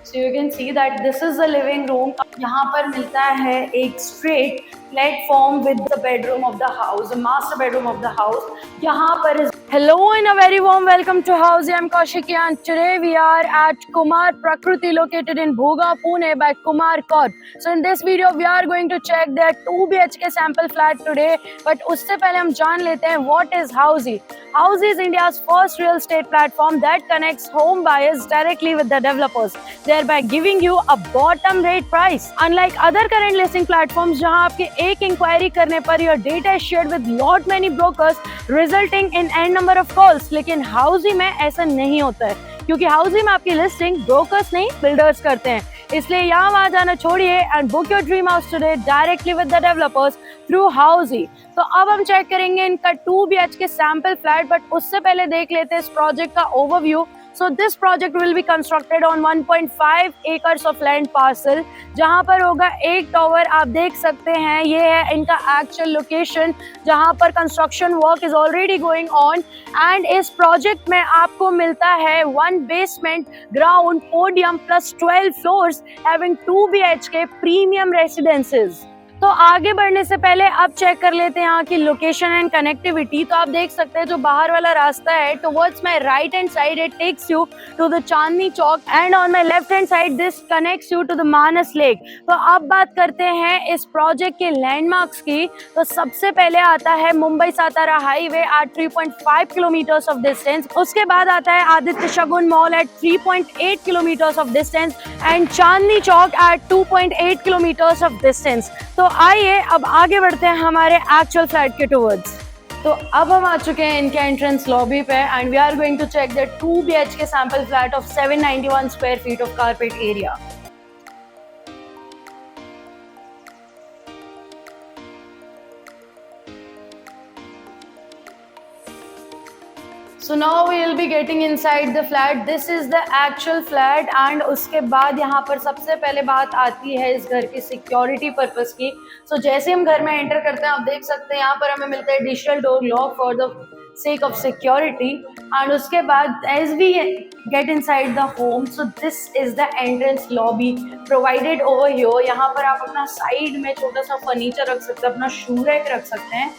So you can see that this is the living room. यहाँ पर मिलता है एक straight platform with the bedroom of the house, the master bedroom of the house. यहाँ पर is hello and a very warm welcome to Housey. I'm Kaushiki and today we are at Kumar Prakriti located in Bhoga, Pune by Kumar Corp. So in this video we are going to check their 2 BHK sample flat today. But उससे पहले हम जान लेते हैं what is Housey. Housey is India's first real estate platform that connects home buyers directly with the developers, thereby giving you a bottom rate price. Unlike other current listing platforms, जहां आपके एक inquiry करने पर your data is shared with lot many brokers, resulting in n number of calls. लेकिन Housey में ऐसा नहीं होता है, क्योंकि Housey में आपकी लिस्टिंग ब्रोकर्स नहीं बिल्डर्स करते हैं. इसलिए यहाँ वहाँ जाना छोड़िए and book your dream house today directly with the developers through Housey. तो अब हम चेक करेंगे इनका 2 BHK सैंपल फ्लैट, बट उससे पहले देख लेते हैं इस प्रोजेक्ट का overview. So this project will be constructed on 1.5 acres of land parcel, जहाँ पर होगा एक टावर. आप देख सकते हैं ये है इनका एक्चुअल लोकेशन जहाँ पर construction work is already going on. And इस प्रोजेक्ट में आपको मिलता है 1 basement, ground, podium plus 12 floors having 2 BHK premium residences. तो आगे बढ़ने से पहले अब चेक कर लेते हैं यहाँ की लोकेशन एंड कनेक्टिविटी. तो आप देख सकते हैं जो बाहर वाला रास्ता है towards my right hand side it takes you to the Chandni Chowk and on my left hand side this connects you to the Manas lake. तो अब बात करते हैं इस प्रोजेक्ट के लैंडमार्क्स की. तो सबसे पहले आता है Mumbai Satara highway at 3.5 kilometres of distance. उसके बाद आता है Aditya Shagun mall at 3.8 kilometres of distance and Chandni Chowk at 2.8 kilometres of distance. तो आइए अब आगे बढ़ते हैं हमारे एक्चुअल फ्लैट के टुवर्ड्स. तो अब हम आ चुके हैं इनके एंट्रेंस लॉबी पे and we are going to check the 2 BHK sample flat of 791 square feet of carpet area. So now we will be getting inside the flat. This is the actual flat and उसके बाद यहाँ पर सबसे पहले बात आती है इस घर की सिक्योरिटी पर्पस की. So जैसे हम घर में एंटर करते हैं आप देख सकते हैं यहाँ पर हमें मिलता है digital door lock for the sake of security. And उसके बाद as we get inside the home, so this is the entrance lobby provided over here. यहाँ पर आप अपना साइड में छोटा सा फर्नीचर रख सकते हैं, अपना शू रैक रख सकते हैं.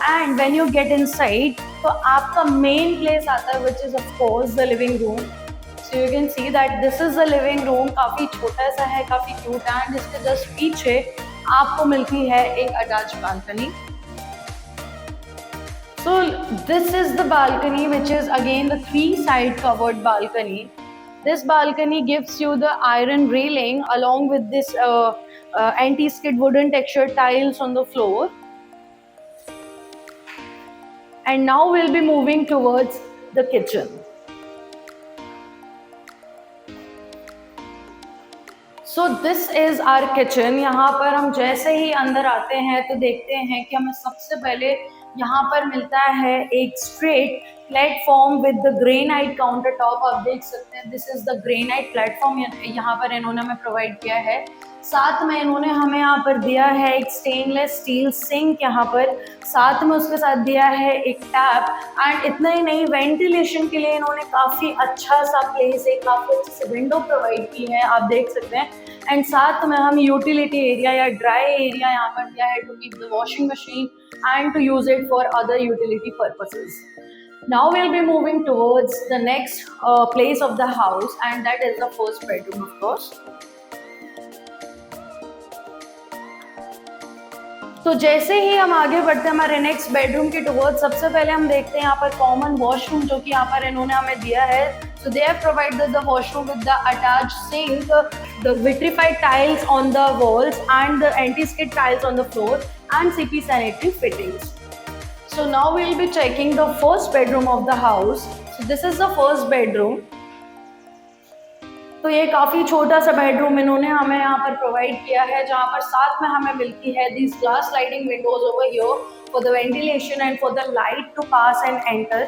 And when you get inside, तो आपका main place आता है which is of course the living room. So you can see that this is the living room. काफी छोटा सा है, काफी cute है. And इसके just पीछे आपको मिलती है एक attached balcony. So this is the balcony which is again the 3-side covered balcony. This balcony gives you the iron railing along with this anti-skid wooden textured tiles on the floor. And now we'll be moving towards the kitchen. So this is our kitchen. यहाँ पर हम जैसे ही अंदर आते हैं तो देखते हैं कि हमें सबसे पहले यहाँ पर मिलता है एक straight platform with the granite counter top. आप देख सकते हैं this is the granite platform यहाँ पर इन्होंने हमें प्रोवाइड किया है. साथ में इन्होंने हमें यहाँ पर दिया है एक स्टेनलेस स्टील सिंक यहाँ पर, साथ में उसके साथ दिया है एक टैप. एंड इतना ही नहीं, वेंटिलेशन के लिए इन्होंने काफ़ी अच्छा सा प्लेस, एक काफ़ी अच्छी सी विंडो प्रोवाइड की है आप देख सकते हैं. एंड साथ में हम यूटिलिटी एरिया या ड्राई एरिया यहाँ पर दिया है to keep the washing machine and to use it for other utility purposes. Now we'll be moving towards the next place of the house and that is the first bedroom of course. तो जैसे ही हम आगे बढ़ते हैं हमारे next bedroom के towards, सबसे पहले हम देखते हैं यहाँ पर कॉमन वॉशरूम जो कि यहाँ पर इन्होंने हमें दिया है. So they have provided the washroom with the attached sink, the vitrified tiles on the walls and the anti-skid tiles on the floor and CP sanitary fittings. So now we will be checking the first bedroom of the house. So this is the first bedroom. तो ये काफ़ी छोटा सा bedroom इन्होंने हमें यहाँ पर provide किया है, जहाँ पर साथ में हमें मिलती है these glass sliding windows over here for the ventilation and for the light to pass and enter.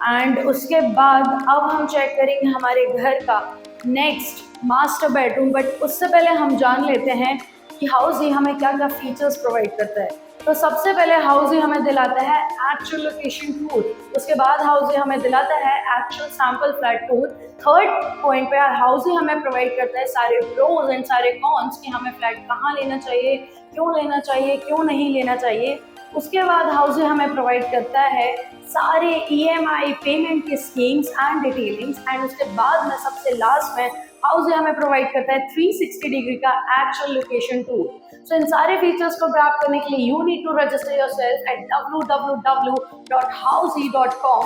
And उसके बाद अब हम चेक करेंगे हमारे घर का नेक्स्ट मास्टर बेडरूम. बट उससे पहले हम जान लेते हैं कि Housey हमें क्या क्या फीचर्स प्रोवाइड करता है. तो सबसे पहले हाउसी हमें दिलाता है एक्चुअल लोकेशन टूर, उसके बाद हाउसी हमें दिलाता है actual sample flat tour. Third point पे हाउसी हमें प्रोवाइड करता है सारे प्रोज एंड सारे कॉन्स कि हमें फ्लैट कहाँ लेना चाहिए, क्यों नहीं लेना चाहिए। उसके बाद हाउसी हमें प्रोवाइड करता है सारे EMI पेमेंट के स्कीम्स एंड डिटेलिंग्स, एंड उसके बाद में सबसे लास्ट में हाउसी हमें प्रोवाइड करता है 360 डिग्री का एक्चुअल लोकेशन टूर। सो इन सारे फीचर्स को ग्रैब करने के लिए you need to register yourself at www.housey.com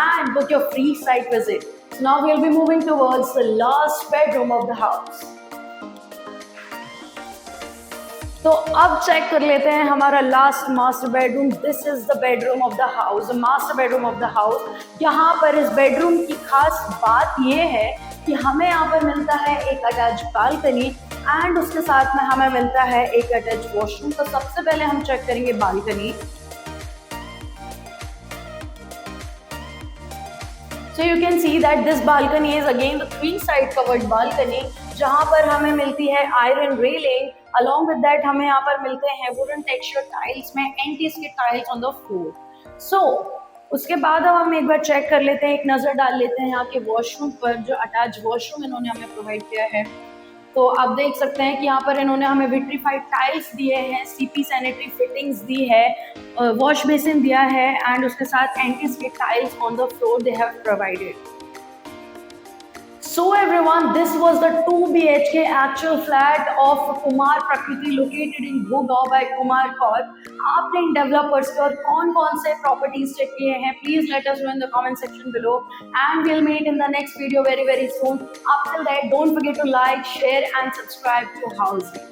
and book your free site visit. So now we'll be moving towards the last bedroom of the house. तो अब check कर लेते हैं हमारा last master bedroom. This is the bedroom of the house, master bedroom of the house. यहाँ पर इस bedroom की खास बात ये है कि हमें यहाँ पर मिलता है एक अटैच बालकनी एंड उसके साथ में हमें मिलता है एक अटैच वॉशरूम। तो सबसे पहले हम चेक करेंगे balcony. So you can see that this balcony is again the 3-side covered balcony, जहाँ पर हमें मिलती है iron railing. Along with that हमें यहाँ पर मिलते हैं वुडन टेक्सचर टाइल्स में एंटीस के टाइल्स ऑन द फ्लोर। सो उसके बाद अब हम एक बार चेक कर लेते हैं, एक नज़र डाल लेते हैं यहाँ के वॉशरूम पर, जो अटैच वॉशरूम इन्होंने हमें प्रोवाइड किया है। तो आप देख सकते हैं कि यहाँ पर इन्होंने हमें विट्रीफाइड टाइल्स दिए हैं, CP सैनिटरी फिटिंग्स दी है, वॉश बेसिन दिया है एंड उसके साथ एंटीस के tiles on the floor they have provided. So everyone, this was the 2 BHK actual flat of Kumar Prakriti located in Gurgaon by Kumar Corp. आपने इन developers के और कौन से प्रॉपर्टीज चेक किए हैं, please let us know in the comment section below and we'll meet in the next video very soon. Up till that, don't forget to like, share and subscribe to Housey.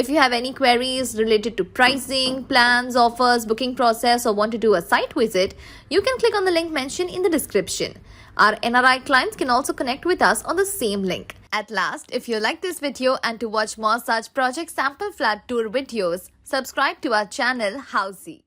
If you have any queries related to pricing, plans, offers, booking process, or want to do a site visit, you can click on the link mentioned in the description. Our NRI clients can also connect with us on the same link. At last, if you like this video and to watch more such project sample flat tour videos, subscribe to our channel Housey.